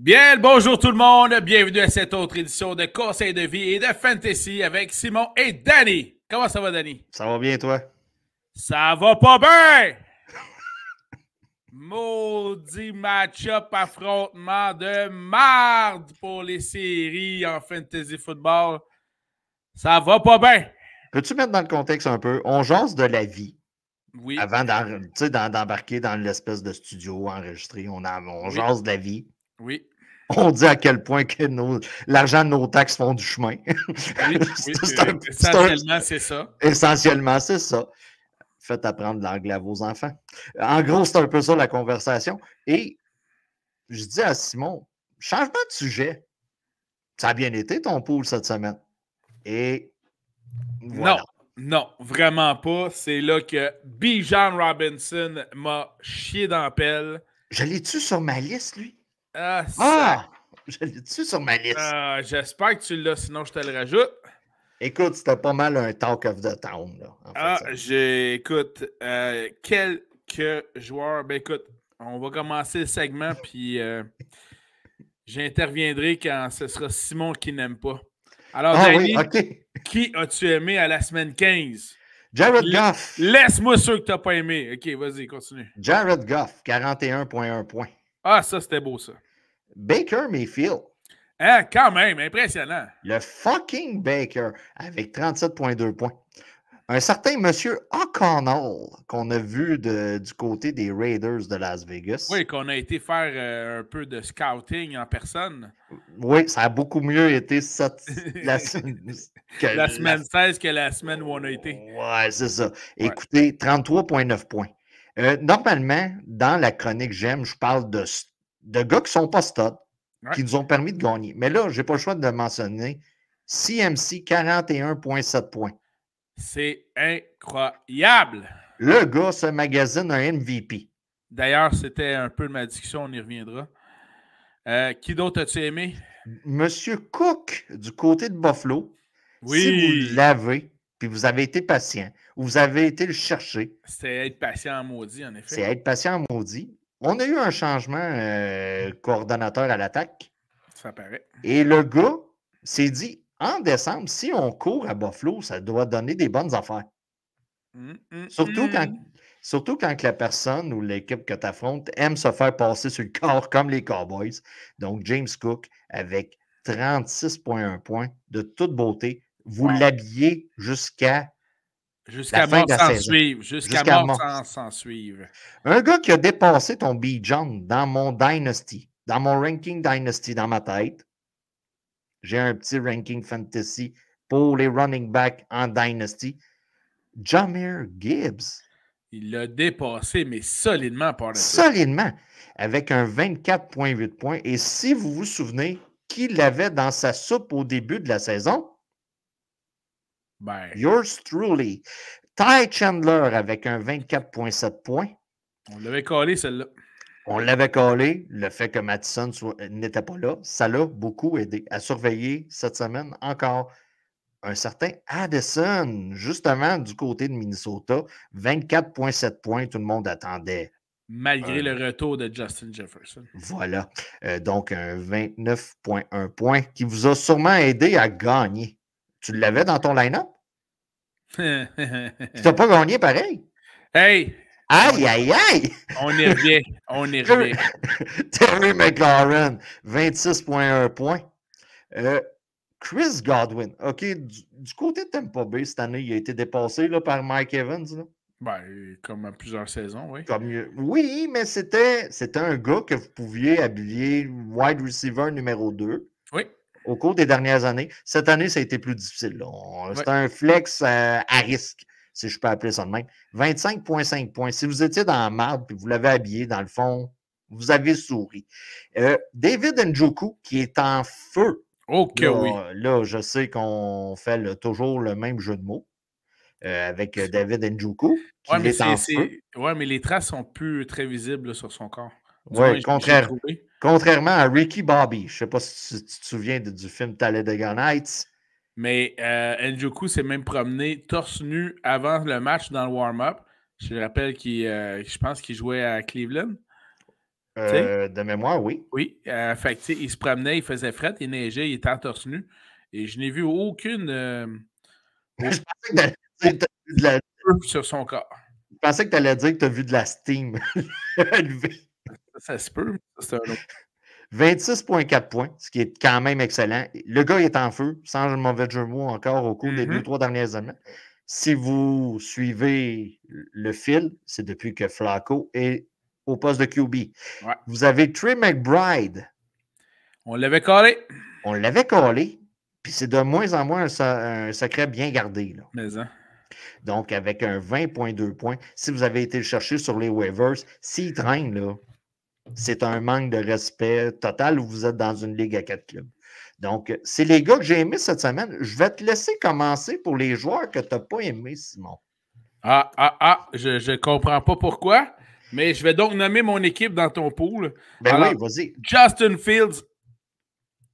Bien, le bonjour tout le monde. Bienvenue à cette autre édition de Conseil de vie et de Fantasy avec Simon et Danny. Comment ça va, Danny? Ça va bien, toi? Ça va pas bien! Maudit match-up affrontement de marde pour les séries en Fantasy Football. Ça va pas bien! Peux-tu mettre dans le contexte un peu? On jase de la vie. Oui. Avant d'embarquer dans l'espèce de studio enregistré, on Oui. jase de la vie. Oui. On dit à quel point que l'argent de nos taxes font du chemin. Oui. Essentiellement, c'est ça. Essentiellement, c'est ça. Faites apprendre l'anglais à vos enfants. En gros, c'est un peu ça la conversation. Et je dis à Simon, changement de sujet. Ça a bien été ton pool cette semaine. Et voilà. Non, vraiment pas. C'est là que Bijan Robinson m'a chié dans la pelle. Je l'ai-tu sur ma liste, lui? Ah! Je l'ai-tu sur ma liste? J'espère que tu l'as, sinon je te le rajoute. Écoute, c'était pas mal un talk of the town. Là, J'écoute quelques joueurs. Ben écoute, on va commencer le segment, puis j'interviendrai quand ce sera Simon qui n'aime pas. Alors, Danny, oui, OK. Qui as-tu aimé à la semaine 15? Jared Goff. Laisse-moi ceux que tu n'as pas aimé. OK, vas-y, continue. Jared Goff, 41,1 points. Ah, ça, c'était beau, ça. Baker Mayfield. Hein, quand même, impressionnant. Le fucking Baker, avec 37,2 points. Un certain monsieur O'Connell, qu'on a vu du côté des Raiders de Las Vegas. Oui, qu'on a été faire un peu de scouting en personne. Oui, ça a beaucoup mieux été la semaine 16 que la semaine où on a été. Ouais, c'est ça. Ouais. Écoutez, 33,9 points. Normalement, dans la chronique J'aime, je parle de gars qui ne sont pas studs, qui nous ont permis de gagner. Mais là, je n'ai pas le choix de le mentionner. CMC, 41,7 points. C'est incroyable. Le gars se magasine un MVP. D'ailleurs, c'était un peu de ma discussion, on y reviendra. Qui d'autre as-tu aimé? Monsieur Cook, du côté de Buffalo. Oui. Si vous l'avez, puis vous avez été patient, ou vous avez été le chercher. C'était être patient en maudit, en effet. C'est être patient en maudit. On a eu un changement coordonnateur à l'attaque. Ça paraît. Et le gars s'est dit, en décembre, si on court à Buffalo, ça doit donner des bonnes affaires. Surtout quand la personne ou l'équipe que tu affrontes aime se faire passer sur le corps comme les Cowboys. Donc, James Cook, avec 36,1 points de toute beauté, vous l'habillez jusqu'à mort sans suivre. Jusqu'à mort sans suivre. Un gars qui a dépassé ton Bijan dans mon Dynasty, dans mon ranking Dynasty dans ma tête. J'ai un petit ranking fantasy pour les running backs en Dynasty. Jahmyr Gibbs. Il l'a dépassé, mais solidement par le Solidement, avec un 24,8 points. Et si vous vous souvenez qui l'avait dans sa soupe au début de la saison, yours truly. Ty Chandler avec un 24,7 points. On l'avait collé, celle-là. On l'avait collé. Le fait que Mattison n'était pas là, ça l'a beaucoup aidé à surveiller cette semaine encore un certain Addison, justement du côté de Minnesota. 24,7 points, tout le monde attendait. Malgré le retour de Justin Jefferson. Voilà. Donc, un 29,1 points qui vous a sûrement aidé à gagner. Tu l'avais dans ton line-up? Tu n'as pas gagné pareil? Hey! Aïe! On y revient. Terry McLaurin, 26,1 points. Chris Godwin, OK, du côté de Tampa Bay, cette année, il a été dépassé là, par Mike Evans. Là. Comme à plusieurs saisons, oui. Oui, mais c'était un gars que vous pouviez habiller wide receiver numéro 2. Oui. Au cours des dernières années. Cette année, ça a été plus difficile. C'était un flex à risque, si je peux appeler ça de même. 25,5 points. Si vous étiez dans la marde et vous l'avez habillé, dans le fond, vous avez souri. David Njoku, qui est en feu. OK, oui. Là, je sais qu'on fait toujours le même jeu de mots avec David Njoku, qui est en feu. Oui, mais les traces sont plus très visibles là, sur son corps. Oui, contrairement à Ricky Bobby. Je ne sais pas si tu te souviens du film Talladega Nights. Mais Njoku s'est même promené torse nu avant le match dans le warm-up. Je rappelle je pense qu'il jouait à Cleveland. De mémoire, oui. Oui. Fait que, il se promenait, il faisait fret, il neigeait, il était en torse nu. Et je n'ai vu aucune. Je pensais que tu vu de la... sur son corps. Je pensais que tu allais dire que tu as vu de la steam lever. Ça se peut. C'est un autre. 26,4 points, ce qui est quand même excellent. Le gars est en feu, sans mauvais jeu de mots encore au cours des 2-3 dernières années. Si vous suivez le fil, c'est depuis que Flacco est au poste de QB. Ouais. Vous avez Trey McBride. On l'avait collé. On l'avait collé, puis c'est de moins en moins un secret bien gardé. Là. Mais hein. Donc, avec un 20,2 points, si vous avez été le chercher sur les waivers, s'il traîne, là, c'est un manque de respect total où vous êtes dans une ligue à 4 clubs. Donc, c'est les gars que j'ai aimés cette semaine. Je vais te laisser commencer pour les joueurs que tu n'as pas aimés, Simon. Je comprends pas pourquoi, mais je vais donc nommer mon équipe dans ton pool. Ben alors, oui, vas-y. Justin Fields,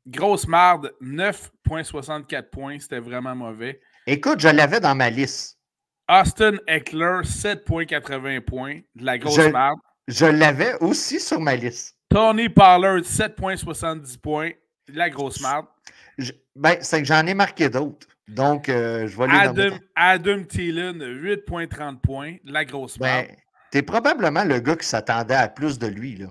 grosse marde, 9,64 points, c'était vraiment mauvais. Écoute, je l'avais dans ma liste. Austin Eckler, 7,80 points, de la grosse marde. Je l'avais aussi sur ma liste. Tony Pollard, 7,70 points, de la grosse marde. C'est que j'en ai marqué d'autres. Donc, je vais les nommer. Adam Thielen, 8,30 points, de la grosse marde. T'es probablement le gars qui s'attendait à plus de lui. Là.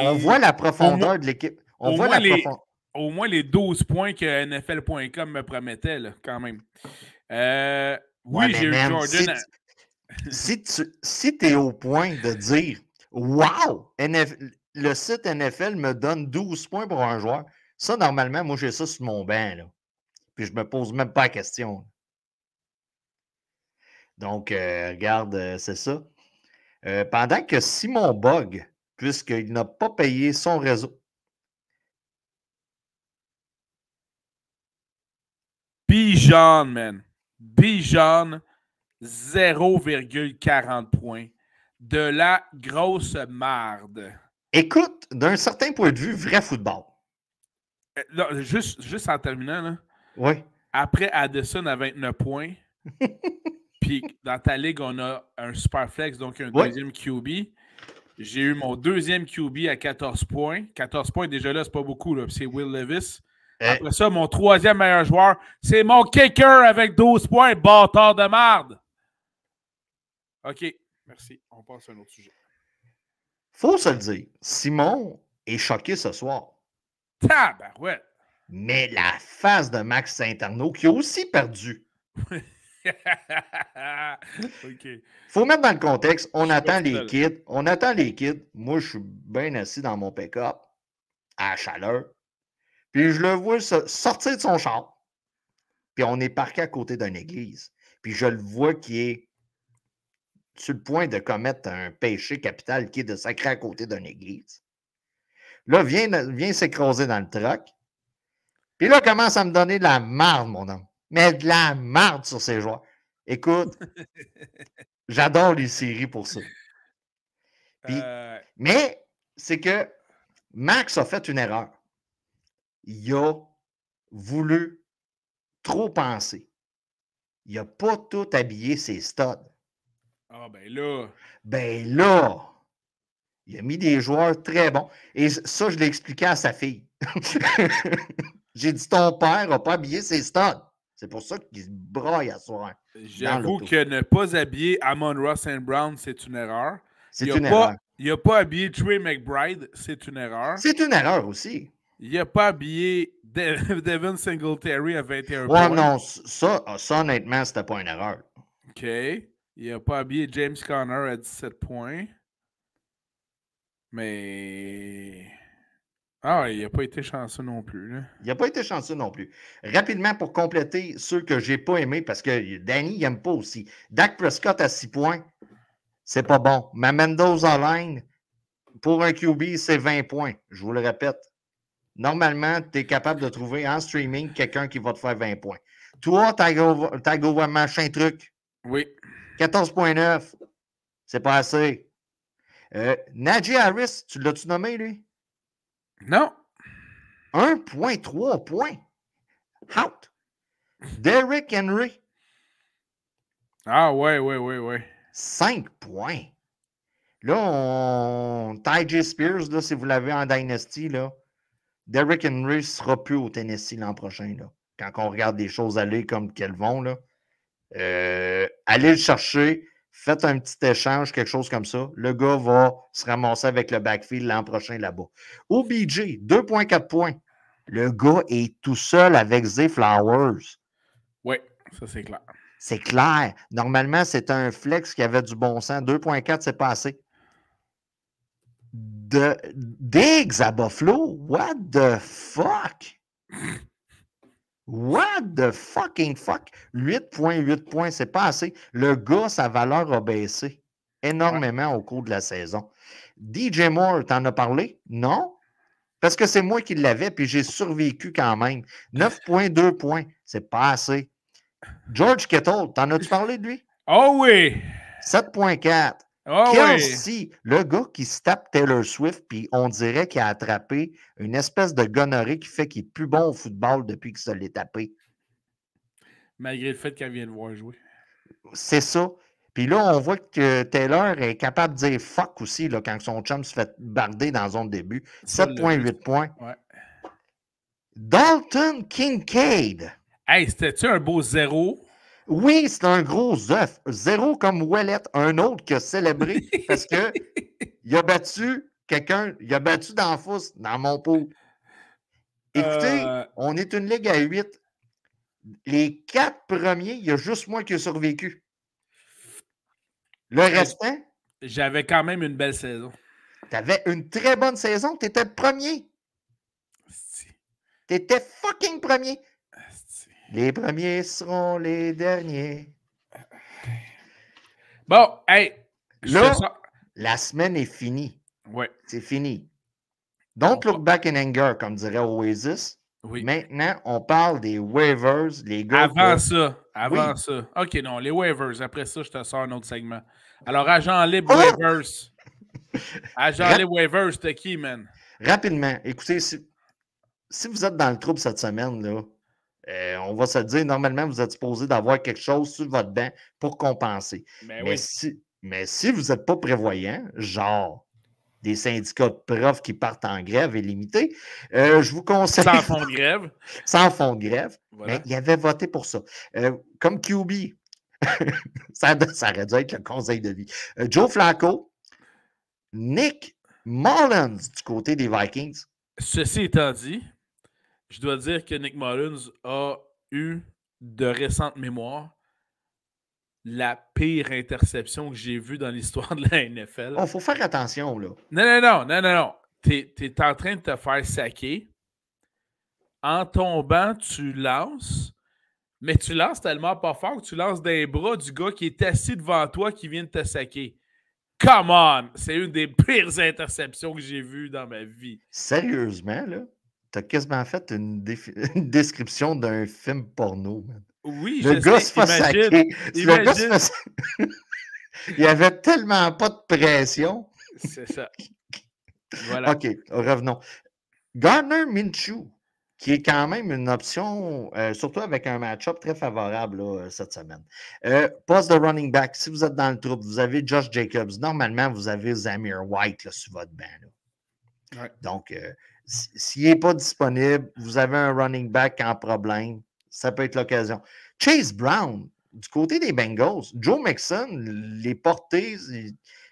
On voit la profondeur de l'équipe. On voit la profondeur. Au moins les 12 points que NFL.com me promettait, là, quand même. Oui, j'ai eu Jordan. Si tu es au point de dire wow, le site NFL me donne 12 points pour un joueur, ça, normalement, moi, j'ai ça sur mon banc. Là. Puis je ne me pose même pas la question. Donc, regarde, c'est ça. Pendant que Simon bug, puisqu'il n'a pas payé son réseau. Bijan, man. Bijan, 0,40 points. De la grosse marde. Écoute, d'un certain point de vue, vrai football. Là, juste en terminant, là, oui. Après Addison à 29 points, puis dans ta ligue, on a un Superflex, donc un deuxième QB. J'ai eu mon deuxième QB à 14 points. 14 points, déjà là, c'est pas beaucoup. C'est Will Levis. Après ça, mon troisième meilleur joueur, c'est mon kicker avec 12 points, bâtard de marde. OK, merci. On passe à un autre sujet. Faut se le dire, Simon est choqué ce soir. Tabarouette. Mais la face de Max Saint-Arnaud, qui a aussi perdu. OK. Faut mettre dans le contexte, on attend les kids. On attend les kids. Moi, je suis bien assis dans mon pick-up, à la chaleur. Puis je le vois sortir de son char. Puis on est parqué à côté d'une église. Puis je le vois qui est sur le point de commettre un péché capital qui est de sacrer à côté d'une église. Là, vient s'écraser dans le truck. Puis là, commence à me donner de la marde, mon homme. Mais de la marde sur ces joueurs. Écoute, j'adore les séries pour ça. Puis, mais c'est que Max a fait une erreur. Il a voulu trop penser. Il n'a pas tout habillé ses studs. Ah, ben là. Ben là, il a mis des joueurs très bons. Et ça, je l'ai expliqué à sa fille. J'ai dit, ton père n'a pas habillé ses studs. C'est pour ça qu'il se braille à soir. J'avoue que ne pas habiller Amon-Ra St. Brown, c'est une erreur. C'est une erreur. Il n'a pas habillé Trey McBride, c'est une erreur. C'est une erreur aussi. Il n'a pas habillé Devin Singletary à 21 points. Ouais, non, ça, honnêtement, c'était pas une erreur. OK. Il n'a pas habillé James Conner à 17 points. Mais... Ah, il n'a pas été chanceux non plus. Là. Il n'a pas été chanceux non plus. Rapidement, pour compléter ceux que je n'ai pas aimés, parce que Danny, il n'aime pas aussi. Dak Prescott à 6 points, c'est pas bon. Ma Mendoza line, pour un QB, c'est 20 points. Je vous le répète. Normalement, tu es capable de trouver en streaming quelqu'un qui va te faire 20 points. Toi, Tago machin truc. Oui. 14,9. C'est pas assez. Najee Harris, tu l'as-tu nommé, lui? Non. 1,3 points. Out. Derrick Henry. Ah, ouais. 5 points. Là, Ty Spears, là, si vous l'avez en Dynasty, là, Derrick Henry ne sera plus au Tennessee l'an prochain. Là. Quand on regarde des choses aller comme qu'elles vont, là, allez le chercher, faites un petit échange, quelque chose comme ça. Le gars va se ramasser avec le backfield l'an prochain là-bas. OBJ, 2,4 points. Le gars est tout seul avec Zay Flowers. Oui, ça c'est clair. C'est clair. Normalement, c'est un flex qui avait du bon sens. 2,4, c'est pas assez. Diggs à Buffalo? What the fuck? What the fucking fuck? 8,8 points, c'est pas assez. Le gars, sa valeur a baissé énormément au cours de la saison. DJ Moore, t'en as parlé? Non? Parce que c'est moi qui l'avais, puis j'ai survécu quand même. 9,2 points, c'est pas assez. George Kittle, t'en as-tu parlé de lui? Oh oui! 7,4. Oh Kelsey, le gars qui se tape Taylor Swift, puis on dirait qu'il a attrapé une espèce de gonorrhée qui fait qu'il est plus bon au football depuis qu'il se l'est tapé. Malgré le fait qu'elle vient de voir jouer. C'est ça. Puis là, on voit que Taylor est capable de dire fuck aussi là, quand son chum se fait barder dans son début. 7,8 points. Ouais. Dalton Kincaid. Hey, c'était-tu un beau 0? Oui, c'est un gros œuf. 0 comme Ouellet, un autre qui a célébré parce que il a battu quelqu'un, il a battu dans la fousse, dans mon pot. Écoutez, on est une ligue à 8. Les 4 premiers, il y a juste moi qui ai survécu. Le restant? J'avais quand même une belle saison. Tu avais une très bonne saison. Tu étais premier. Tu étais fucking premier. Les premiers seront les derniers. Bon, hey. Là, la semaine est finie. Ouais. C'est fini. Don't look back in anger, comme dirait Oasis. Oui. Maintenant, on parle des waivers, les gars. Avant ça. OK, non, les waivers. Après ça, je te sors un autre segment. Alors, agent libre waivers. Agent libre waivers, c'était qui, man? Rapidement, écoutez, si vous êtes dans le trouble cette semaine, là, on va se dire, normalement, vous êtes supposé d'avoir quelque chose sur votre banc pour compenser. Mais si vous n'êtes pas prévoyant, genre des syndicats de profs qui partent en grève illimitée, je vous conseille... Sans fond de grève. Sans fond de grève. Voilà. Mais il avait voté pour ça. Comme QB, ça aurait dû être le conseil de vie. Joe Flacco, Nick Mullins du côté des Vikings. Ceci étant dit, je dois dire que Nick Mullins a eu de récente mémoire la pire interception que j'ai vue dans l'histoire de la NFL. Il faut faire attention, là. Non. T'es en train de te faire saquer. En tombant, tu lances, mais tu lances tellement pas fort que tu lances des bras du gars qui est assis devant toi qui vient de te saquer. Come on! C'est une des pires interceptions que j'ai vues dans ma vie. Sérieusement, là? T'as quasiment fait une description d'un film porno, man. Oui, le gars se fait saquer. Il n'y avait tellement pas de pression. C'est ça. Voilà. OK, revenons. Gardner Minshew, qui est quand même une option, surtout avec un match-up très favorable là, cette semaine. Poste de running back, si vous êtes dans le trouble, vous avez Josh Jacobs. Normalement, vous avez Zamir White là, sur votre banc. Là. Ouais. Donc, s'il n'est pas disponible, vous avez un running back en problème, ça peut être l'occasion. Chase Brown, du côté des Bengals, Joe Mixon, les portées,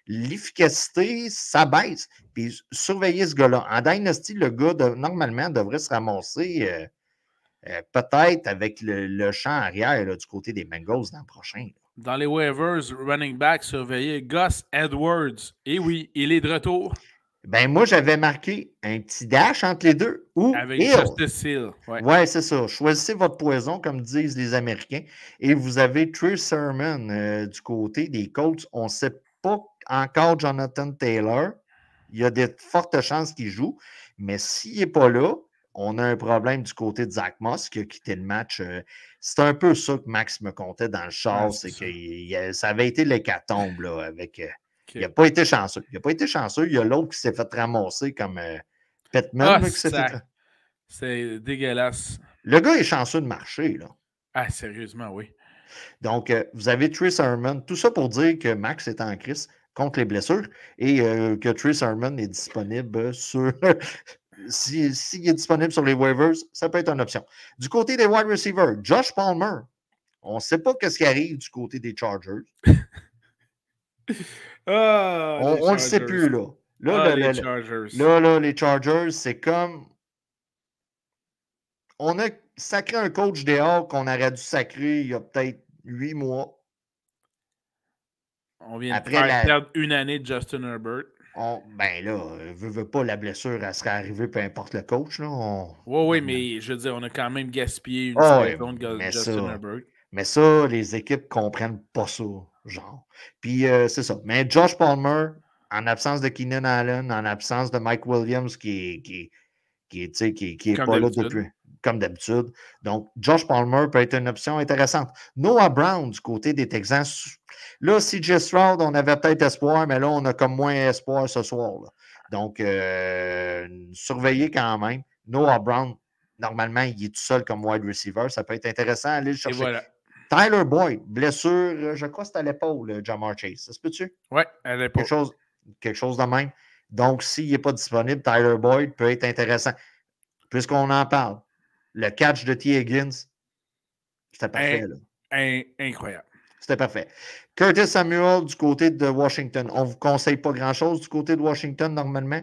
l'efficacité, ça baisse. Puis surveillez ce gars-là. En Dynasty, le gars, normalement, devrait se ramasser peut-être avec le champ arrière là, du côté des Bengals l'an prochain. Là. Dans les waivers, running back, surveillez Gus Edwards. Et oui, il est de retour. Ben moi, j'avais marqué un petit dash entre les deux. Avec Justice Hill. Ouais, c'est ça. Choisissez votre poison, comme disent les Américains. Et vous avez Trey Sermon du côté des Colts. On ne sait pas encore Jonathan Taylor. Il y a de fortes chances qu'il joue. Mais s'il n'est pas là, on a un problème du côté de Zach Moss qui a quitté le match. C'est un peu ça que Max me comptait dans le char. C'est que ça avait été l'hécatombe là, avec... Il n'a pas été chanceux. Il y a l'autre qui s'est fait ramasser comme Pittman. C'est dégueulasse. Le gars est chanceux de marcher. Là. Ah, sérieusement, oui. Donc, vous avez Trey Sermon. Tout ça pour dire que Max est en crise. contre les blessures et que Trey Sermon est disponible sur. S'il est disponible sur les waivers, ça peut être une option. Du côté des wide receivers, Josh Palmer, on ne sait pas ce qui arrive du côté des Chargers. On ne le sait plus, là. Les Chargers. Là, les Chargers, c'est comme. On a sacré un coach dehors qu'on aurait dû sacrer il y a peut-être 8 mois. On vient de perdre une année de Justin Herbert. Ben là, veut pas la blessure, elle serait arrivée peu importe le coach. Oui, mais je veux dire, on a quand même gaspillé une saison de Justin Herbert. Mais ça, les équipes comprennent pas ça, genre. Puis c'est ça. Mais Josh Palmer, en absence de Keenan Allen, en absence de Mike Williams, qui est pas là depuis, comme d'habitude. Donc, Josh Palmer peut être une option intéressante. Noah Brown, du côté des Texans. Là, CJ Stroud, on avait peut-être espoir, mais là, on a comme moins espoir ce soir. Là. Donc, surveillez quand même. Noah Brown, normalement, il est tout seul comme wide receiver. Ça peut être intéressant d'aller le chercher. Voilà. Tyler Boyd, blessure, je crois que c'est à l'épaule, Ja'Marr Chase. Ça se peut-tu? Oui, à l'épaule. Quelque chose de même. Donc, s'il n'est pas disponible, Tyler Boyd peut être intéressant. Puisqu'on en parle, le catch de T. Higgins, c'était parfait. Incroyable. C'était parfait. Curtis Samuel du côté de Washington. On ne vous conseille pas grand-chose du côté de Washington normalement.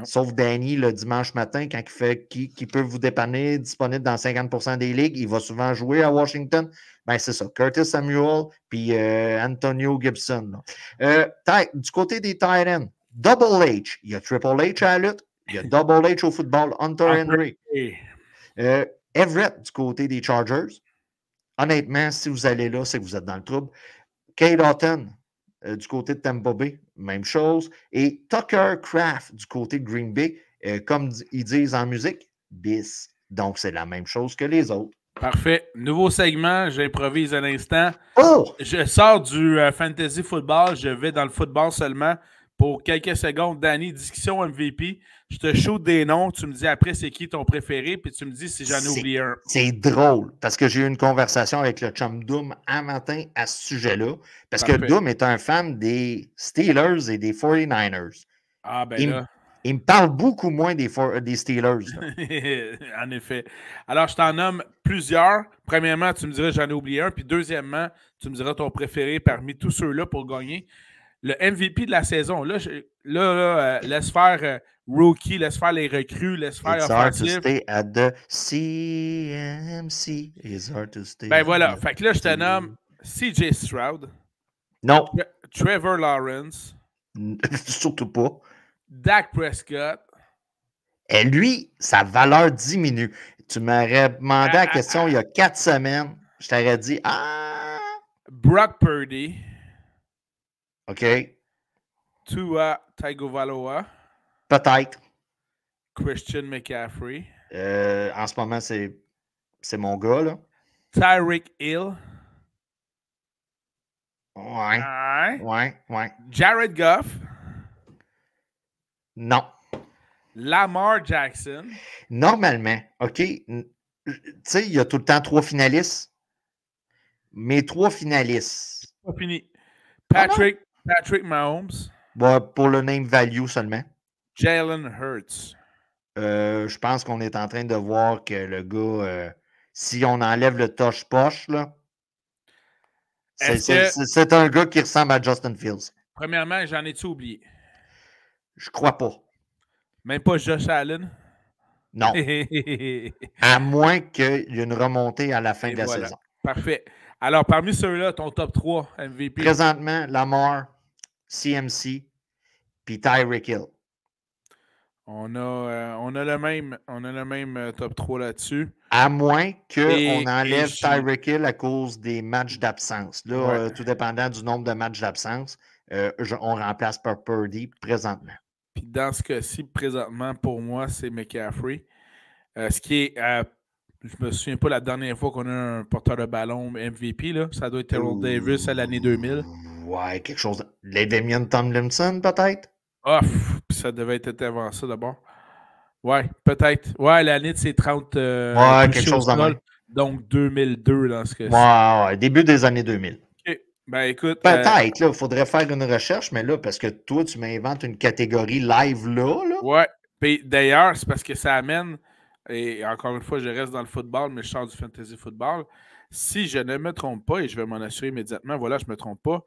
Sauf Danny le dimanche matin quand qui peut vous dépanner, disponible dans 50% des ligues. Il va souvent jouer à Washington. Ben, c'est ça. Curtis Samuel puis Antonio Gibson. Du côté des tight ends, Double H. Il y a Triple H à la lutte. Il y a Double H au football. Hunter Henry. Everett du côté des Chargers. Honnêtement, si vous allez là, c'est que vous êtes dans le trouble. Kate Otton du côté de Tampa Bay, même chose. Et Tucker Kraft du côté de Green Bay, comme ils disent en musique, bis. Donc, c'est la même chose que les autres. Parfait. Nouveau segment, j'improvise à l'instant. Oh! Je sors du fantasy football, je vais dans le football seulement. Pour quelques secondes, Danny, discussion MVP. Je te shoot des noms, tu me dis après c'est qui ton préféré, puis tu me dis si j'en ai oublié un. C'est drôle, parce que j'ai eu une conversation avec le chum Doom un matin à ce sujet-là, parce que Doom est un fan des Steelers et des 49ers. Ah, ben là. Il me parle beaucoup moins des Steelers. En effet. Alors, je t'en nomme plusieurs. Premièrement, tu me diras j'en ai oublié un, puis deuxièmement, tu me diras ton préféré parmi tous ceux-là pour gagner. Le MVP de la saison, laisse faire rookie, laisse faire les recrues, laisse faire offensif. It's hard to stay at the CMC. It's hard to stay. Ben voilà. Fait que là, je te nomme CJ Stroud. Non. Trevor Lawrence. Surtout pas. Dak Prescott. Et lui, sa valeur diminue. Tu m'aurais demandé la question il y a 4 semaines. Je t'aurais dit Brock Purdy. OK. Tua Tagovailoa. Peut-être. Christian McCaffrey. En ce moment, c'est mon gars, là. Tyreek Hill. Ouais. Jared Goff. Non. Lamar Jackson. Normalement, OK. Tu sais, il y a tout le temps 3 finalistes. Mes 3 finalistes. Pas fini. Patrick Mahomes. Bon, pour le name value seulement. Jalen Hurts. Je pense qu'on est en train de voir que le gars, si on enlève le touch-poche, là, c'est un gars qui ressemble à Justin Fields. Premièrement, j'en ai-tu oublié? Je crois pas. Même pas Josh Allen? Non. À moins qu'il y ait une remontée à la fin de la saison. Parfait. Alors, parmi ceux-là, ton top 3 MVP? Présentement, Lamar, CMC, puis Tyreek Hill. On a le même top 3 là-dessus. À moins qu'on enlève Tyreek Hill à cause des matchs d'absence. Là, tout dépendant du nombre de matchs d'absence, on remplace par Purdy présentement. Puis dans ce cas-ci, présentement, pour moi, c'est McCaffrey. Ce qui est... je me souviens pas la dernière fois qu'on a un porteur de ballon MVP. Là. Ça doit être Terrell Davis à l'année 2000. Ouais, quelque chose. Les Damian Tomlinson, peut-être? Ah, ça devait être avant ça d'abord. Ouais, peut-être. Ouais, l'année de ses 30. Ouais, quelque chose de même. Donc 2002 dans ce cas-ci. Ouais, début des années 2000. Okay. Ben écoute. Peut-être, là, il faudrait faire une recherche, mais là, parce que toi, tu m'inventes une catégorie live là. Ouais. Puis d'ailleurs, c'est parce que ça amène, et encore une fois, je reste dans le football, mais je sors du fantasy football. Si je ne me trompe pas, et je vais m'en assurer immédiatement, voilà, je ne me trompe pas,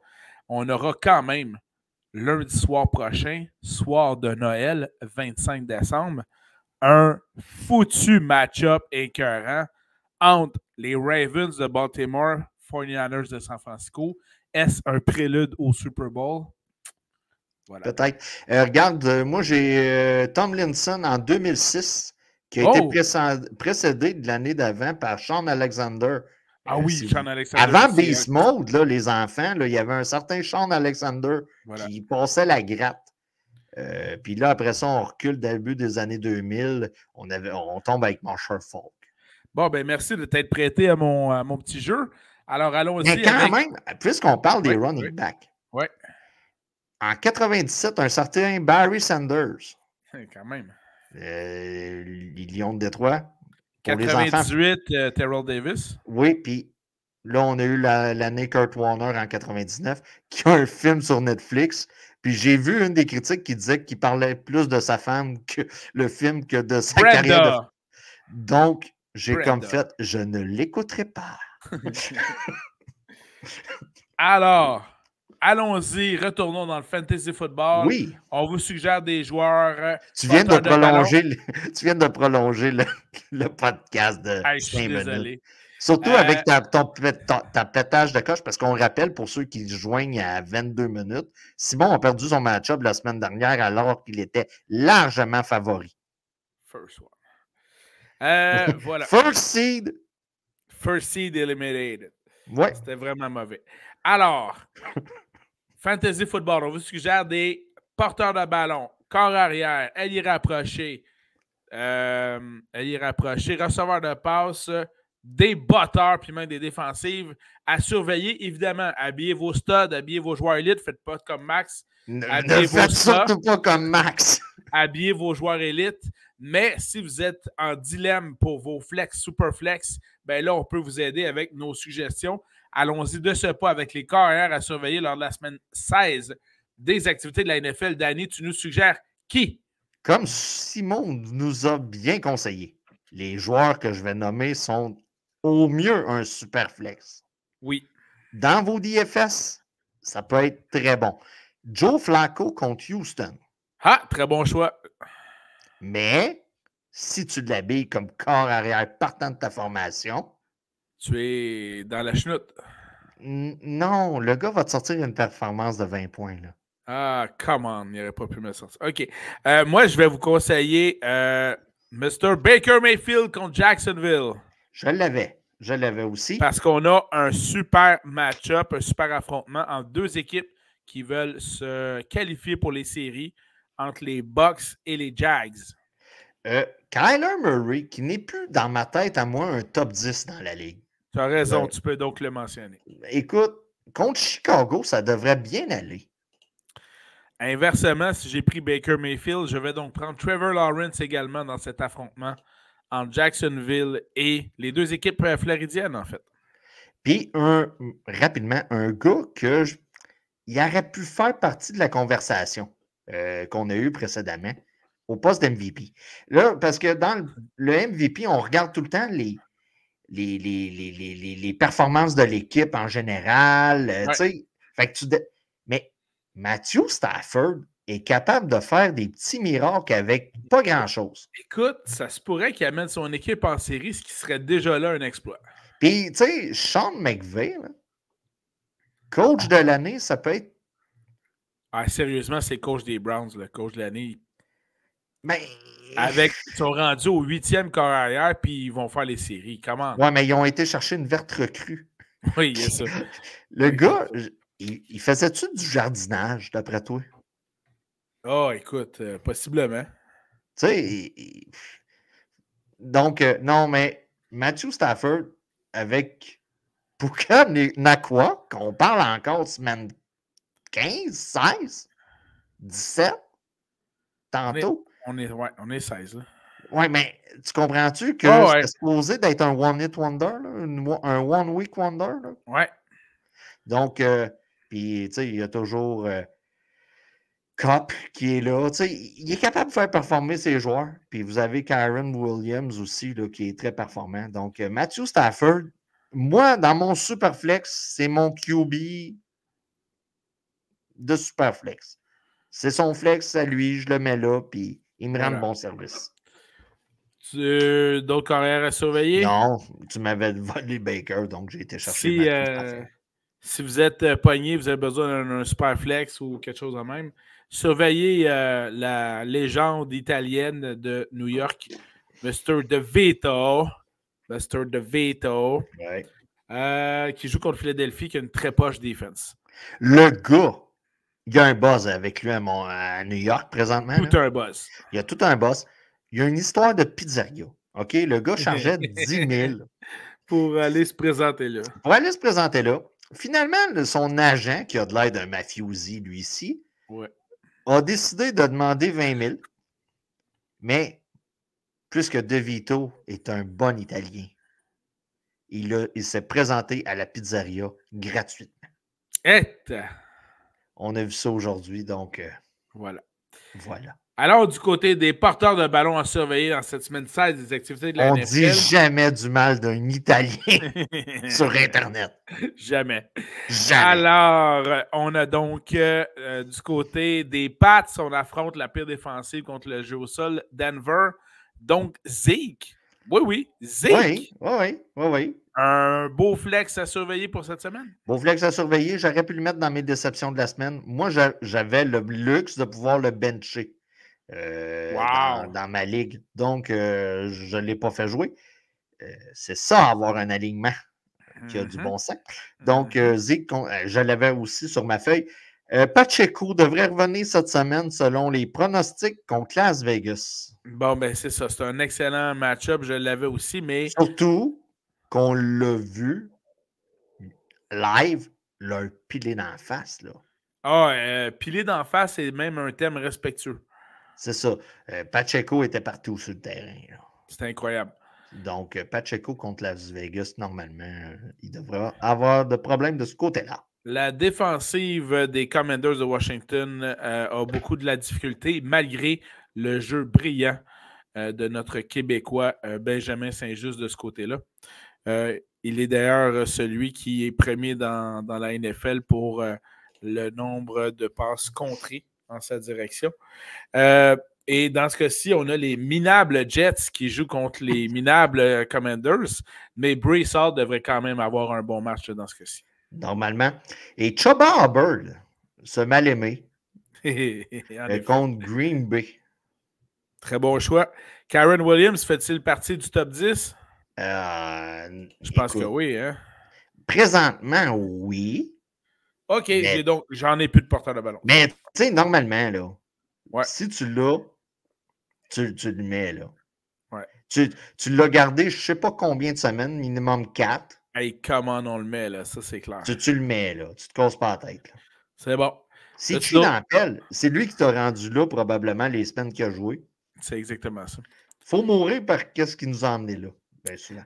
on aura quand même lundi soir prochain, soir de Noël, 25 décembre, un foutu match-up écœurant entre les Ravens de Baltimore, 49ers de San Francisco. Est-ce un prélude au Super Bowl? Voilà. Peut-être. Regarde, moi, j'ai Tomlinson en 2006, qui a été précédé de l'année d'avant par Sean Alexander. Ah oui, Sean Alexander. Avant Beast Mode, là, les enfants, là, il y avait un certain Sean Alexander qui passait la gratte. Puis là, après ça, on recule début des années 2000. On tombe avec Marshall Faulk. Bon, ben merci de t'être prêté à mon petit jeu. Alors, allons-y. Mais quand même, puisqu'on parle des running backs. Oui. En 97, un certain Barry Sanders. Quand même. Les Lions de Détroit. 98, Terrell Davis. Oui, puis là, on a eu l'année Kurt Warner en 99, qui a un film sur Netflix. Puis j'ai vu une des critiques qui disait qu'il parlait plus de sa femme que le film que de sa carrière. Donc, j'ai comme fait, je ne l'écouterai pas. Alors, allons-y, retournons dans le fantasy football. Oui. On vous suggère des joueurs. Tu viens de prolonger le podcast de 5 minutes. Surtout avec ta pétage de coche, parce qu'on rappelle pour ceux qui joignent à 22 minutes, Simon a perdu son match-up la semaine dernière alors qu'il était largement favori. First one. Voilà. First seed. First seed eliminated. Ouais. C'était vraiment mauvais. Alors, fantasy football, on vous suggère des porteurs de ballon, corps arrière, ailier rapproché, receveur de passe, des batteurs, puis même des défensives à surveiller. Évidemment, habillez vos studs, habillez vos joueurs élites, faites pas comme Max. Ne faites surtout pas comme Max. Habillez vos joueurs élites. Mais si vous êtes en dilemme pour vos flex, super flex, ben là, on peut vous aider avec nos suggestions. Allons-y de ce pas avec les carrières à surveiller lors de la semaine 16 des activités de la NFL. Danny, tu nous suggères qui? Comme Simon nous a bien conseillé, les joueurs que je vais nommer sont au mieux un super flex. Oui. Dans vos DFS, ça peut être très bon. Joe Flacco contre Houston. Ah, très bon choix. Mais si tu l'habilles comme corps arrière partant de ta formation, tu es dans la chenoute. Non, le gars va te sortir une performance de 20 points. Là. Ah, come on, il n'aurait pas pu me sortir. OK. Moi, je vais vous conseiller Mr. Baker Mayfield contre Jacksonville. Je l'avais aussi. Parce qu'on a un super match-up, un super affrontement entre deux équipes qui veulent se qualifier pour les séries entre les Bucks et les Jags. Kyler Murray, qui n'est plus dans ma tête à moi un top 10 dans la ligue. Tu as raison, tu peux donc le mentionner. Écoute, contre Chicago, ça devrait bien aller. Inversement, si j'ai pris Baker Mayfield, je vais donc prendre Trevor Lawrence également dans cet affrontement entre Jacksonville et les deux équipes floridiennes, en fait. Puis, rapidement, un gars il aurait pu faire partie de la conversation qu'on a eue précédemment au poste d'MVP. Là, parce que dans le MVP, on regarde tout le temps les performances de l'équipe en général. Ouais. Fait que mais Matthew Stafford est capable de faire des petits miracles avec pas grand-chose. Écoute, ça se pourrait qu'il amène son équipe en série, ce qui serait déjà là un exploit. Puis, tu sais, Sean McVay, là, coach de l'année, ça peut être... Ah, sérieusement, c'est coach des Browns, le coach de l'année. Mais... Ils sont rendus au 8e corps arrière, puis ils vont faire les séries. Comment? Ouais, mais ils ont été chercher une verte recrue. Oui, il y a ça. Le gars, il faisait-tu du jardinage, d'après toi? Oh, écoute, possiblement. Tu sais, donc, non, mais Matthew Stafford avec Puka Nakua, qu'on parle encore semaine 15, 16, 17, tantôt. On est 16, là. Oui, mais tu comprends-tu que c'est supposé d'être un one-hit wonder, là, un one-week wonder? Oui. Donc, puis, tu sais, il y a toujours Cup qui est là. Tu sais, il est capable de faire performer ses joueurs. Puis vous avez Kyren Williams aussi, là, qui est très performant. Donc, Matthew Stafford, moi, dans mon Superflex, c'est mon QB de Superflex. C'est son flex à lui, je le mets là, puis il me rend de bon service. D'autres carrières à surveiller? Non, tu m'avais volé Baker, donc j'ai été chercher Matthew Stafford. Si vous êtes pogné, vous avez besoin d'un Superflex ou quelque chose de même, surveillez la légende italienne de New York, Mr. DeVito. Mr. DeVito. Ouais. Qui joue contre Philadelphie, qui a une très poche défense. Le gars, il y a un buzz avec lui à New York présentement. Tout un buzz. Il y a tout un buzz. Il y a une histoire de pizzeria. OK? Le gars chargeait 10 000 pour aller se présenter là. Pour aller se présenter là. Finalement, son agent, qui a de l'air d'un mafiosi, lui ici, a décidé de demander 20 000. Mais, puisque DeVito est un bon Italien, il s'est présenté à la pizzeria gratuitement. On a vu ça aujourd'hui, donc voilà. Voilà. Alors, du côté des porteurs de ballon à surveiller dans cette semaine 16 des activités de la NFL. On dit jamais du mal d'un Italien sur Internet. Jamais. Jamais. Alors, on a donc du côté des Pats, on affronte la pire défensive contre le jeu au sol, Denver. Donc, Zeke. Oui, Zeke. Oui. Un beau flex à surveiller pour cette semaine? Beau flex à surveiller. J'aurais pu le mettre dans mes déceptions de la semaine. Moi, j'avais le luxe de pouvoir le bencher dans ma ligue. Donc, je ne l'ai pas fait jouer. C'est ça, avoir un alignement qui a du bon sens. Donc, Zeke, je l'avais aussi sur ma feuille. Pacheco devrait revenir cette semaine selon les pronostics contre Las Vegas. Bon, ben c'est ça. C'est un excellent match-up. Je l'avais aussi, mais... Surtout qu'on l'a vu live, leur piler d'en face. Là. Piler d'en face, c'est même un thème respectueux. C'est ça. Pacheco était partout sur le terrain. C'est incroyable. Donc, Pacheco contre Las Vegas, normalement, il devrait avoir de problèmes de ce côté-là. La défensive des Commanders de Washington a beaucoup de la difficulté, malgré le jeu brillant de notre Québécois Benjamin Saint-Just de ce côté-là. Il est d'ailleurs celui qui est premier dans la NFL pour le nombre de passes contrées en sa direction. Et dans ce cas-ci, on a les minables Jets qui jouent contre les minables Commanders, mais Breece Hall devrait quand même avoir un bon match dans ce cas-ci. Normalement. Et Chuba Hubbard, ce mal-aimé, contre Green Bay. Très bon choix. Kyren Williams fait-il partie du top 10? Je pense que oui. Hein? Présentement, oui. OK, donc j'en ai plus de porteur de ballon. Mais tu sais, normalement, là, si tu l'as, tu le mets là. Ouais. Tu l'as gardé, je ne sais pas combien de semaines, minimum 4. Hey, comment on le met, là? Ça, c'est clair. Tu le mets, là. Tu te casses pas la tête. C'est bon. Si tu l'appelles, c'est lui qui t'a rendu là, probablement, les semaines qu'il a joué. C'est exactement ça. Faut mourir par qu'est-ce qui nous a emmenés là, bien souvent.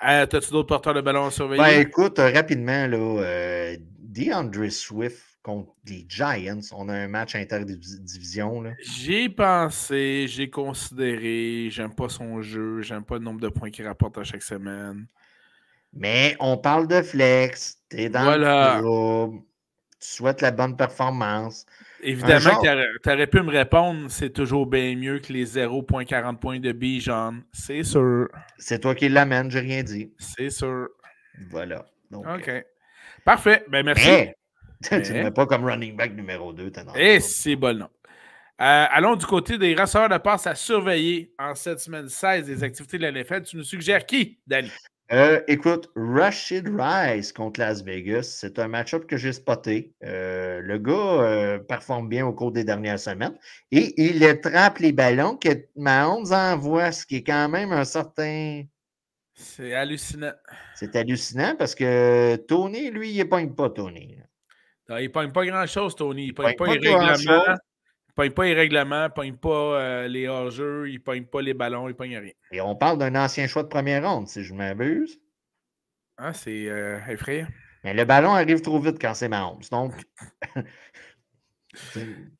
T'as-tu d'autres porteurs de ballon à surveiller? Ben, écoute, rapidement, là, DeAndre Swift contre les Giants. On a un match interdivision. J'ai pensé, j'ai considéré, j'aime pas son jeu, j'aime pas le nombre de points qu'il rapporte à chaque semaine. Mais on parle de flex, t'es dans le groupe, tu souhaites la bonne performance. Évidemment que tu aurais pu me répondre, c'est toujours bien mieux que les 0,40 points de Bijan. C'est sûr. C'est toi qui l'amènes, j'ai rien dit. C'est sûr. Voilà. Donc, OK. Parfait. Ben merci. Mais, tu ne mets pas comme running back numéro 2. C'est bon, non. Allons du côté des receveurs de passe à surveiller en cette semaine 16 des activités de la NFL. Tu nous suggères qui, Danny? Écoute, Rashid Rice contre Las Vegas, c'est un match-up que j'ai spoté. Le gars performe bien au cours des dernières semaines et il attrape les ballons que Mahomes envoie, ce qui est quand même un certain... C'est hallucinant. C'est hallucinant parce que Tony, lui, il ne pogne pas, Tony. Non, il ne pogne pas grand-chose, Tony. Il ne pogne pas les règlements. Il ne pogne pas les règlements, il ne pogne pas les hors-jeux, il ne pogne pas les ballons, il ne pogne rien. Et on parle d'un ancien choix de première ronde, si je m'abuse. Ah, c'est effrayant. Mais le ballon arrive trop vite quand c'est Mahomes. Donc,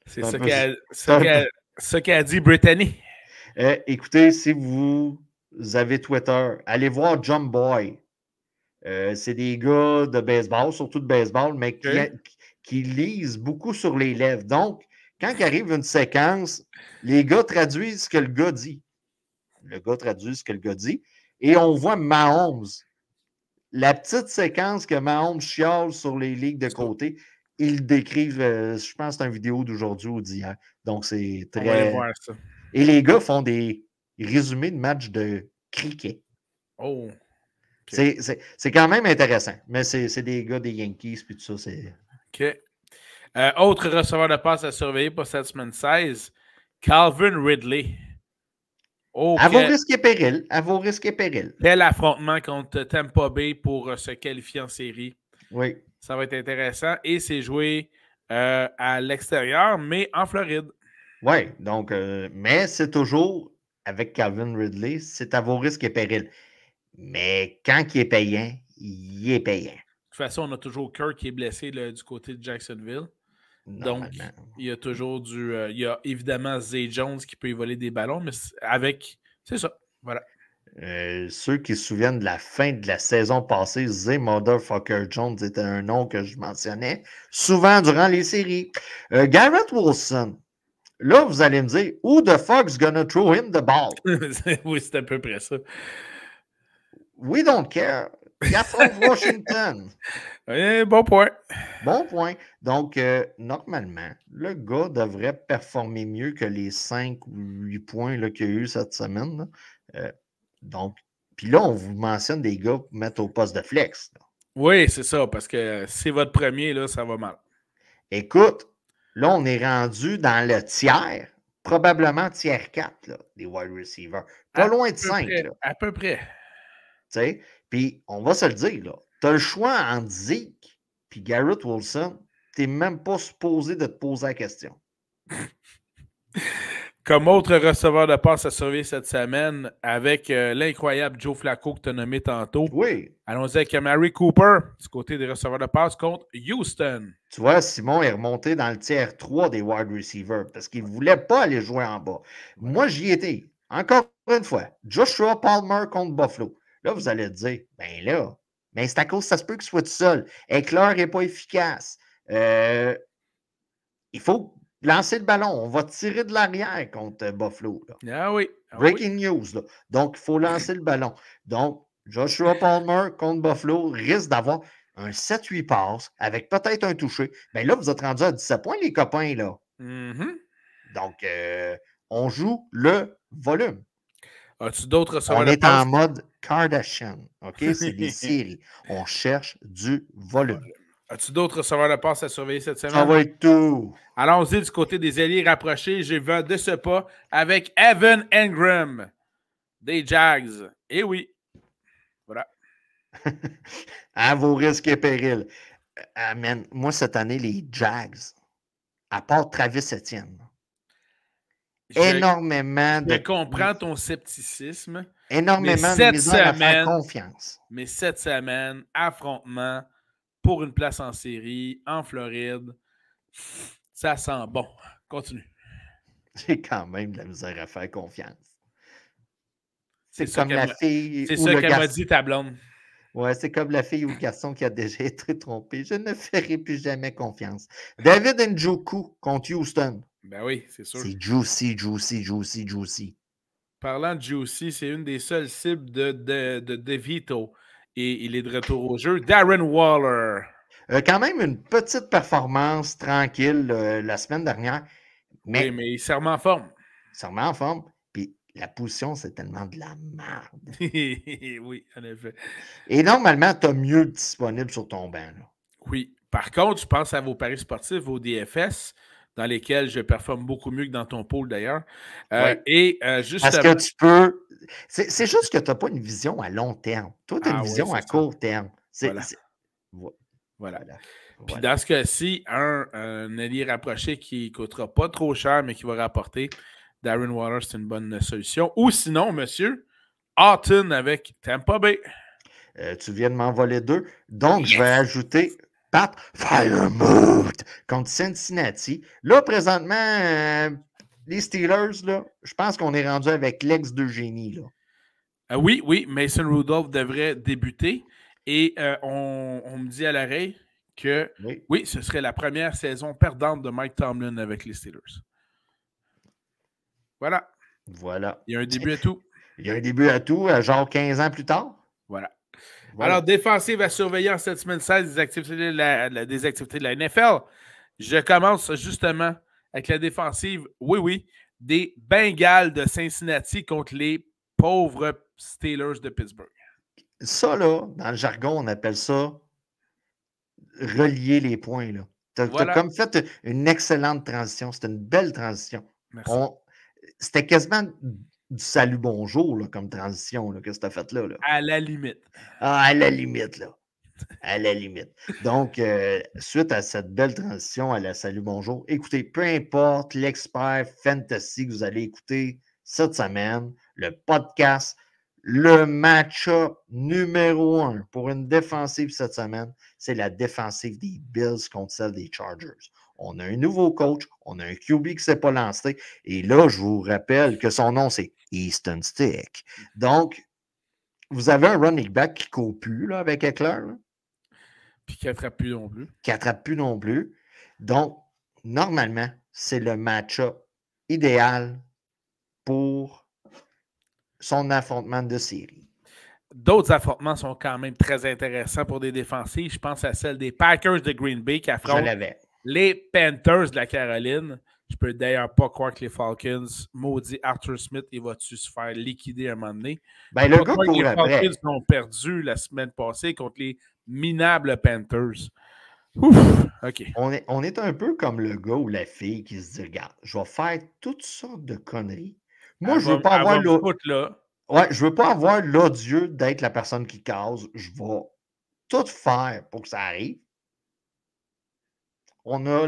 c'est ça qu'a dit Brittany. Écoutez, si vous avez Twitter, allez voir Jump Boy. C'est des gars de baseball, surtout de baseball, mais qui lisent beaucoup sur les lèvres. Donc, quand il arrive une séquence, les gars traduisent ce que le gars dit. Le gars traduit ce que le gars dit. Et on voit Mahomes. La petite séquence que Mahomes chiale sur les ligues de côté, ils décrivent, je pense que c'est une vidéo d'aujourd'hui ou d'hier. Donc, c'est très... On va aller voir ça. Et les gars font des résumés de matchs de cricket. Oh! Okay. C'est quand même intéressant, mais c'est des gars des Yankees puis tout ça. OK. Autre receveur de passe à surveiller pour cette semaine 16, Calvin Ridley. Okay. À vos risques et périls. À vos risques et périls. Quel affrontement contre Tampa Bay pour se qualifier en série. Oui. Ça va être intéressant. Et c'est joué à l'extérieur, mais en Floride. Oui, donc, mais c'est toujours, avec Calvin Ridley, c'est à vos risques et périls. Mais quand il est payant, il est payant. De toute façon, on a toujours Kirk qui est blessé là, du côté de Jacksonville. Donc, il y a toujours il y a évidemment Zay Jones qui peut y voler des ballons, mais c'est ça. Voilà. Ceux qui se souviennent de la fin de la saison passée, Zay Motherfucker Jones était un nom que je mentionnais souvent durant les séries. Garrett Wilson. Là, vous allez me dire, who the fuck's gonna throw him the ball? Oui, c'est à peu près ça. We don't care. Il affronte Washington. Bon point. Bon point. Donc, normalement, le gars devrait performer mieux que les 5 ou 8 points qu'il y a eu cette semaine. Donc, puis là, on vous mentionne des gars pour mettre au poste de flex. Là. Oui, c'est ça, parce que c'est votre premier, là, ça va mal. Écoute, là, on est rendu dans le tiers, probablement tiers 4 là, des wide receivers. Pas loin de 5. Là. À peu près. Tu sais, puis on va se le dire, là. Tu as le choix entre Zeke puis Garrett Wilson. Tu n'es même pas supposé de te poser la question. Comme autre receveur de passe à surveiller cette semaine, avec l'incroyable Joe Flacco que tu as nommé tantôt. Oui. Allons-y avec Amari Cooper, du côté des receveurs de passe contre Houston. Tu vois, Simon est remonté dans le tiers 3 des wide receivers parce qu'il ne voulait pas aller jouer en bas. Moi, j'y étais. Encore une fois, Joshua Palmer contre Buffalo. Là, vous allez te dire, ben là, mais c'est à cause, ça se peut qu'il soit tout seul. Eckler n'est pas efficace. Il faut lancer le ballon. On va tirer de l'arrière contre Buffalo. Là. Ah oui. Breaking news. Là. Donc, il faut lancer le ballon. Donc, Joshua Palmer contre Buffalo risque d'avoir un 7-8 passes avec peut-être un touché. Bien là, vous êtes rendu à 17 points, les copains. Là. Mm-hmm. Donc, on joue le volume. As-tu d'autres receveurs de passe? On est en mode Kardashian. OK? C'est des séries. On cherche du volume. As-tu d'autres receveurs de passe à surveiller cette semaine? Ça va être tout. Allons-y du côté des alliés rapprochés. Je vais de ce pas avec Evan Engram des Jags. Eh oui. Voilà. À vos risques et périls. Amen. Moi, cette année, les Jags, à part Travis Etienne, énormément de... Je comprends ton scepticisme. Énormément de misère à faire confiance. Mais cette semaine, affrontement pour une place en série en Floride, ça sent bon. Continue. J'ai quand même de la misère à faire confiance. C'est comme la fille. C'est ça qu'elle m'a dit, ta blonde. Ouais, c'est comme la fille ou le garçon qui a déjà été trompé. Je ne ferai plus jamais confiance. David Njoku contre Houston. Ben oui, c'est sûr. C'est juicy. Parlant de juicy, c'est une des seules cibles de DeVito. Et il est de retour au jeu. Darren Waller. Quand même une petite performance tranquille la semaine dernière. Oui, mais il s'est remis en forme. Il s'est remis en forme. Puis la position, c'est tellement de la merde. Oui, en effet. Et normalement, tu as mieux disponible sur ton banc. Là. Oui. Par contre, je pense à vos paris sportifs, vos DFS, dans lesquels je performe beaucoup mieux que dans ton pool d'ailleurs. Ouais. Et justement... Parce que tu peux... C'est juste que tu n'as pas une vision à long terme. Toi, tu as une vision à court terme. Voilà. Puis dans ce cas-ci, un allié rapproché qui ne coûtera pas trop cher, mais qui va rapporter, Darren Waller, c'est une bonne solution. Ou sinon, monsieur, Houghton avec Tampa Bay. Tu viens de m'envoler 2. Donc, je vais ajouter Pat Freiermuth contre Cincinnati. Là, présentement, les Steelers, là, je pense qu'on est rendu avec l'ex d'Eugénie. Là. Oui, Mason Rudolph devrait débuter. Et on me dit à l'oreille que oui, ce serait la première saison perdante de Mike Tomlin avec les Steelers. Voilà. Il y a un début à tout. Il y a un début à tout, genre 15 ans plus tard. Voilà. Alors, défensive à surveiller en cette semaine 16 des activités de la NFL. Je commence justement avec la défensive, oui, des Bengals de Cincinnati contre les pauvres Steelers de Pittsburgh. Ça, là, dans le jargon, on appelle ça relier les points. Tu as comme fait une excellente transition. C'était une belle transition. C'était quasiment du salut bonjour là, comme transition là, que tu as fait là. À la limite. À la limite, là. À la limite. Donc, suite à cette belle transition à la salut bonjour, écoutez, peu importe l'expert fantasy que vous allez écouter cette semaine, le podcast, le match-up numéro 1 pour une défensive cette semaine, c'est la défensive des Bills contre celle des Chargers. On a un nouveau coach, on a un QB qui ne s'est pas lancé, et là, je vous rappelle que son nom, c'est Easton Stick. Donc, vous avez un running back qui ne court plus là, avec Eckler. Puis qui n'attrape plus non plus. Qui n'attrape plus non plus. Donc, normalement, c'est le match-up idéal pour son affrontement de série. D'autres affrontements sont quand même très intéressants pour des défensives. Je pense à celle des Packers de Green Bay qui affrontent les Panthers de la Caroline. Je peux d'ailleurs pas croire que les Falcons, maudit Arthur Smith, il va-tu se faire liquider à un moment donné? Ben, le gars pour les Falcons ont perdu la semaine passée contre les minables Panthers. Ouf, OK. On est un peu comme le gars ou la fille qui se dit, regarde, je vais faire toutes sortes de conneries. Moi, je veux pas avoir je veux pas avoir l'odieux d'être la personne qui cause. Je vais tout faire pour que ça arrive. On a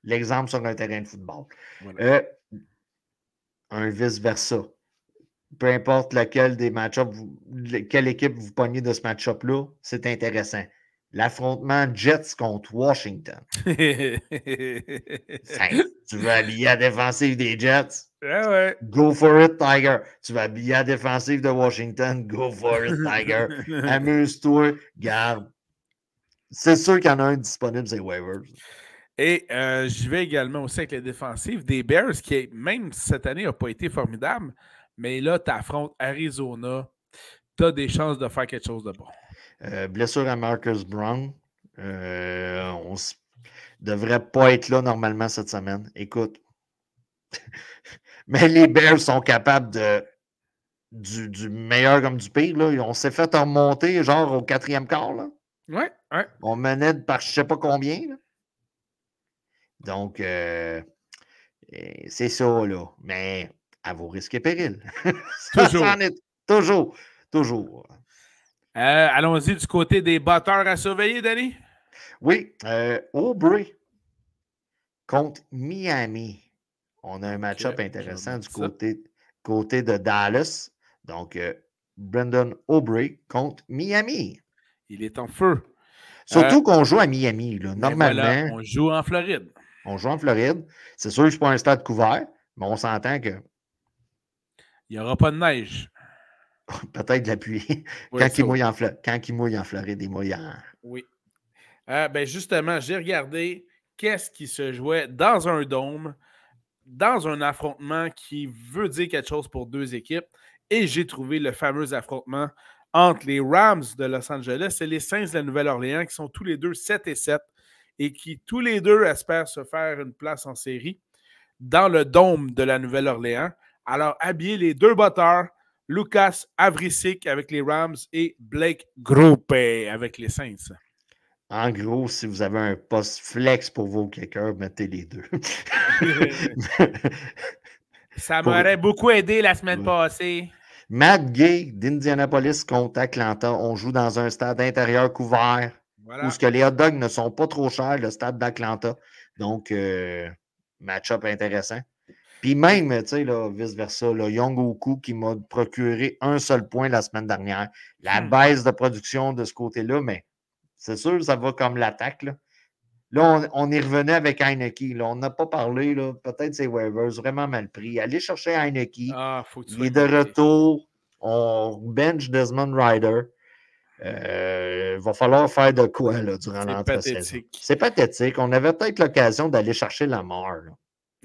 l'exemple sur un terrain de football. Voilà. Un vice-versa. Peu importe laquelle des match-ups, quelle équipe vous pognez de ce match-up-là, c'est intéressant. L'affrontement Jets contre Washington. Tu veux habiller la défensive des Jets? Ouais. Go for it, Tiger. Tu vas habiller la défensive de Washington? Go for it, Tiger. Amuse-toi, garde. C'est sûr qu'il y en a un disponible, c'est waivers. Et j'y vais également aussi avec les défensives des Bears, qui, même cette année, n'a pas été formidable. Mais là, tu affrontes Arizona. Tu as des chances de faire quelque chose de bon. Blessure à Marcus Brown. On devrait pas être là normalement cette semaine. Écoute. Mais les Bears sont capables du meilleur comme du pire. Là. On s'est fait remonter genre au 4e quart. Là. Ouais. On menait par je ne sais pas combien. Là. Donc, c'est ça, là. Mais à vos risques et périls. Toujours. Allons-y du côté des batteurs à surveiller, Danny. Oui, Aubrey contre Miami. On a un match-up intéressant du côté de Dallas. Donc, Brandon Aubrey contre Miami. Il est en feu. Surtout qu'on joue à Miami. Là. Normalement, voilà, on joue en Floride. C'est sûr que ce n'est pas un stade couvert, mais on s'entend que... Il n'y aura pas de neige. Peut-être de la pluie. Oui, quand il mouille en Floride, il mouille en... Oui. Justement, j'ai regardé qu'est-ce qui se jouait dans un dôme, dans un affrontement qui veut dire quelque chose pour deux équipes, et j'ai trouvé le fameux affrontement entre les Rams de Los Angeles et les Saints de la Nouvelle-Orléans, qui sont tous les deux 7-7 et qui tous les deux espèrent se faire une place en série dans le dôme de la Nouvelle-Orléans. Alors, habillez les deux batteurs, Lucas Avricic avec les Rams et Blake Grupe avec les Saints. En gros, si vous avez un poste flex pour vos kickers, mettez les deux. Ça m'aurait beaucoup aidé la semaine passée. Matt Gay d'Indianapolis contre Atlanta. On joue dans un stade intérieur couvert où ce que les hot dogs ne sont pas trop chers, le stade d'Atlanta. Donc, match-up intéressant. Puis même, tu sais, vice-versa, Young Oku qui m'a procuré un seul point la semaine dernière. La baisse de production de ce côté-là, mais c'est sûr, ça va comme l'attaque. Là, on y revenait avec Heineke. Là. On n'a pas parlé, peut-être c'est waivers, vraiment mal pris. Allez chercher Heineke. Faut que tu Il sois est de inquiété. retour. On bench Desmond Rider. Il va falloir faire de quoi durant l'entre-saison. C'est pathétique. On avait peut-être l'occasion d'aller chercher Lamar.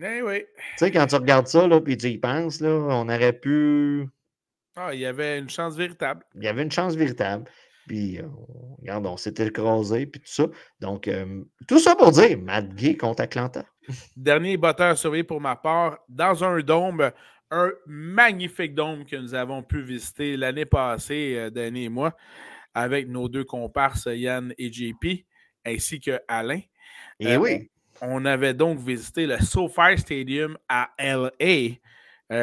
Eh oui. Tu sais, quand tu regardes ça, puis tu y penses, on aurait pu. Il y avait une chance véritable. Il y avait une chance véritable. Puis, regarde, on s'était écrasé, puis tout ça. Donc, tout ça pour dire, Matt Gay contre Atlanta. Dernier batteur surveillé pour ma part, dans un dôme, un magnifique dôme que nous avons pu visiter l'année passée, Danny et moi, avec nos deux comparses, Yann et JP, ainsi que Alain. Et oui. On avait donc visité le SoFi Stadium à LA.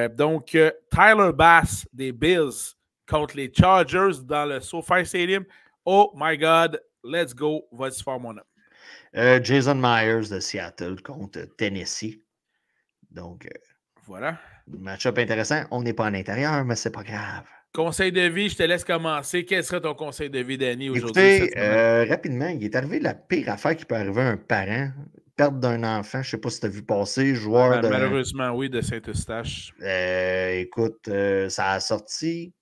Donc, Tyler Bass des Bills contre les Chargers dans le SoFi Stadium. Oh my God, let's go. Vas-y faire mon homme. Jason Myers de Seattle contre Tennessee. Donc, voilà. Match-up intéressant. On n'est pas à l'intérieur, mais c'est pas grave. Conseil de vie, je te laisse commencer. Quel serait ton conseil de vie, Danny, aujourd'hui? Écoutez, rapidement, il est arrivé la pire affaire qui peut arriver à un parent. Perte d'un enfant, je ne sais pas si tu as vu passer, joueur de... Malheureusement, oui, de Saint-Eustache. Écoute, ça a sorti,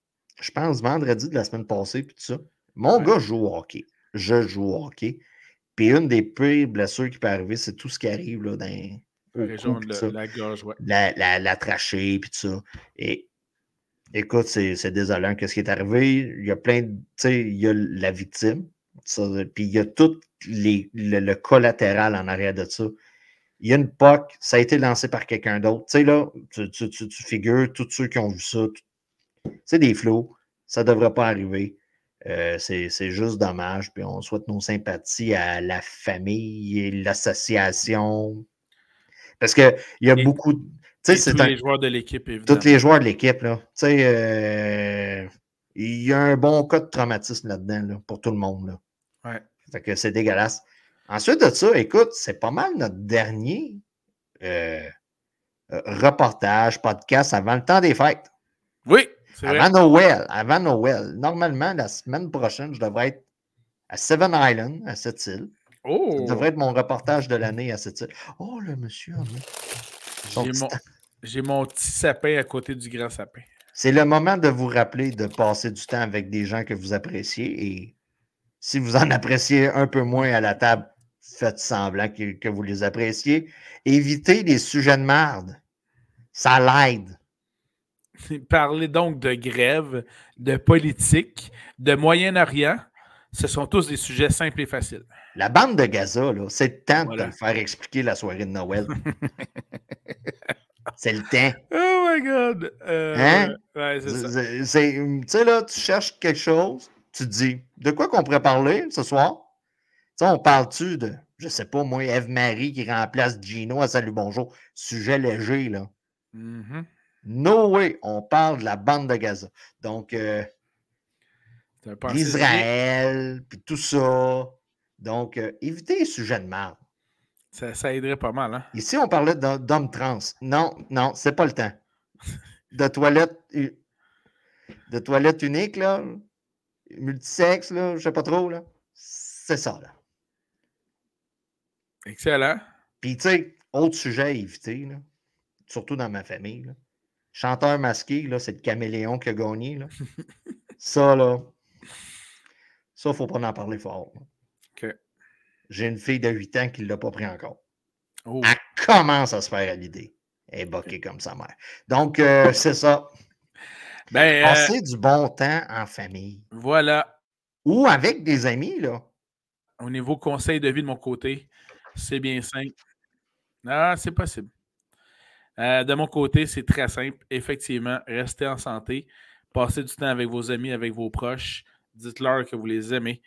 je pense, vendredi de la semaine passée, puis tout ça. Mon gars joue au hockey. Je joue au hockey. Puis une des pires blessures qui peut arriver, c'est tout ce qui arrive là, dans la région de la gorge, ouais. La trachée, puis tout ça. Et écoute, c'est désolant qu'est-ce qui est arrivé. Il y a plein de. Tu sais, il y a la victime, puis il y a tout le collatéral en arrière de ça. Il y a une POC, ça a été lancé par quelqu'un d'autre. Tu sais, là, tu figures, tous ceux qui ont vu ça, c'est des flots, ça ne devrait pas arriver. C'est juste dommage. Puis on souhaite nos sympathies à la famille et l'association. Parce qu'il y a beaucoup de. Tous les joueurs de l'équipe, évidemment. Tous les joueurs de l'équipe, là. Tu sais, il y a un bon cas de traumatisme là-dedans, là, pour tout le monde, là. Ouais. Fait que c'est dégueulasse. Ensuite de ça, écoute, c'est pas mal notre dernier reportage, podcast avant le temps des fêtes. Oui, c'est vrai. Avant Noël. Normalement, la semaine prochaine, je devrais être à Seven Island, à cette île. Oh! Ça devrait être mon reportage de l'année à cette île. Oh, le monsieur. J'ai mon petit sapin à côté du grand sapin. C'est le moment de vous rappeler de passer du temps avec des gens que vous appréciez. Et si vous en appréciez un peu moins à la table, faites semblant que vous les appréciez. Évitez les sujets de merde. Ça l'aide. Parler donc de grève, de politique, de Moyen-Orient, ce sont tous des sujets simples et faciles. La bande de Gaza, c'est le temps de te le faire expliquer la soirée de Noël. C'est le temps. Oh my God! Hein? Ouais, c'est ça. Tu sais, là, tu cherches quelque chose, tu te dis, de quoi qu'on pourrait parler ce soir? Tu sais, on parle-tu de, je sais pas, moi, Eve-Marie qui remplace Gino à Salut Bonjour? Sujet léger, là. Mm-hmm. No way, on parle de la bande de Gaza. Donc, l'Israël, puis tout ça. Donc, évitez les sujets de merde. Ça aiderait pas mal, hein? Ici, on parlait d'hommes trans. Non, c'est pas le temps. De toilettes uniques, là, multisexe, là, je sais pas trop, là. C'est ça, là. Excellent. Puis, tu sais, autre sujet à éviter, là, surtout dans ma famille, là. Chanteur masqué, là, c'est le caméléon qui a gagné, là. Ça, là, ça, faut pas en parler fort. Là. OK. J'ai une fille de 8 ans qui ne l'a pas pris encore. Oh. Elle commence à se faire à l'idée. Elle est boquée comme sa mère. Donc, c'est ça. Passer du bon temps en famille. Voilà. Ou avec des amis, là. Au niveau conseil de vie de mon côté, c'est bien simple. Ah, c'est possible. De mon côté, c'est très simple. Effectivement, restez en santé. Passez du temps avec vos amis, avec vos proches. Dites-leur que vous les aimez.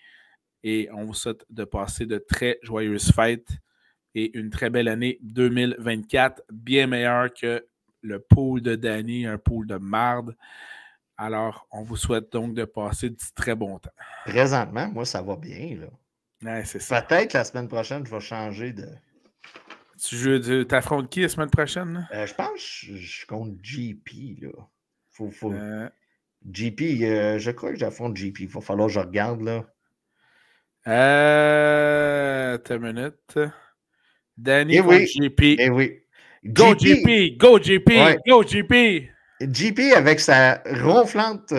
Et on vous souhaite de passer de très joyeuses fêtes et une très belle année 2024, bien meilleure que le pool de Danny, un pool de marde. Alors, on vous souhaite donc de passer du très bon temps. Présentement, moi, ça va bien, là. Ouais, c'est ça. Peut-être la semaine prochaine, je vais changer T'affrontes qui la semaine prochaine? Je pense que je compte GP, là. Faut... GP, je crois que j'affronte GP. Il va falloir que je regarde, là. T'as une minute. Danny contre JP. Eh oui. Go GP! Go GP! Ouais. Go GP! JP avec sa ronflante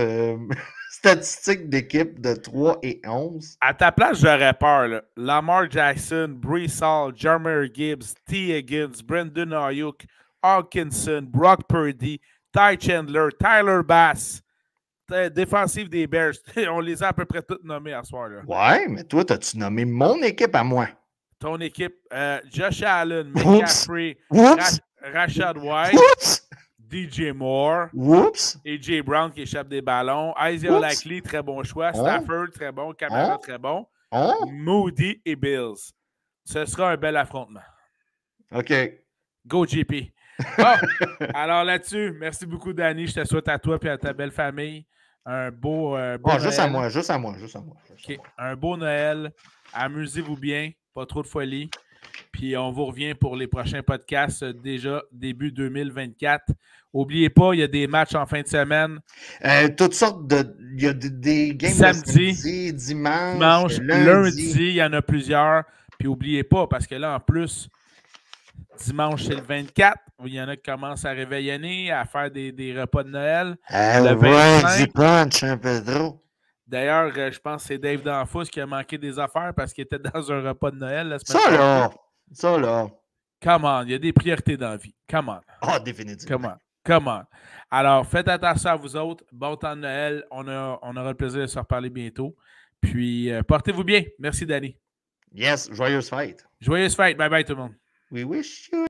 statistique d'équipe de 3 et 11. À ta place, j'aurais peur. Là. Lamar Jackson, Breece Hall, Jahmyr Gibbs, T. Higgins, Brandon Ayuk, Hawkinson, Brock Purdy, Ty Chandler, Tyler Bass. Défensive des Bears. On les a à peu près toutes nommées à ce soir-là. Ouais, mais toi, t'as-tu nommé mon équipe à moi? Ton équipe, Josh Allen, McCaffrey, Rashad White, DJ Moore, AJ Brown qui échappe des ballons, Isaiah Likely, très bon choix, Stafford, très bon, Kamara, très bon, Moody et Bills. Ce sera un bel affrontement. OK. Go GP. Bon, alors là-dessus, merci beaucoup, Danny. Je te souhaite à toi et à ta belle famille un beau Noël. Juste à moi. Okay. Un beau Noël. Amusez-vous bien. Pas trop de folie. Puis on vous revient pour les prochains podcasts déjà début 2024. N'oubliez pas, il y a des matchs en fin de semaine. Toutes sortes de... Il y a des games samedi, dimanche, lundi. Il y en a plusieurs. Puis n'oubliez pas, parce que là, en plus, dimanche, c'est le 24. Il y en a qui commencent à réveillonner, à faire des repas de Noël. Le 25. Du punch, hein, Pedro. D'ailleurs, je pense que c'est Dave Danfous qui a manqué des affaires parce qu'il était dans un repas de Noël la semaine passée. Ça là. Come on, il y a des priorités dans la vie. Come on. Ah, définitivement. Come on. Alors, faites attention à vous autres. Bon temps de Noël. On aura le plaisir de se reparler bientôt. Puis, portez-vous bien. Merci, Danny. Yes, joyeuse fête. Joyeuse fête. Bye-bye, tout le monde. We wish you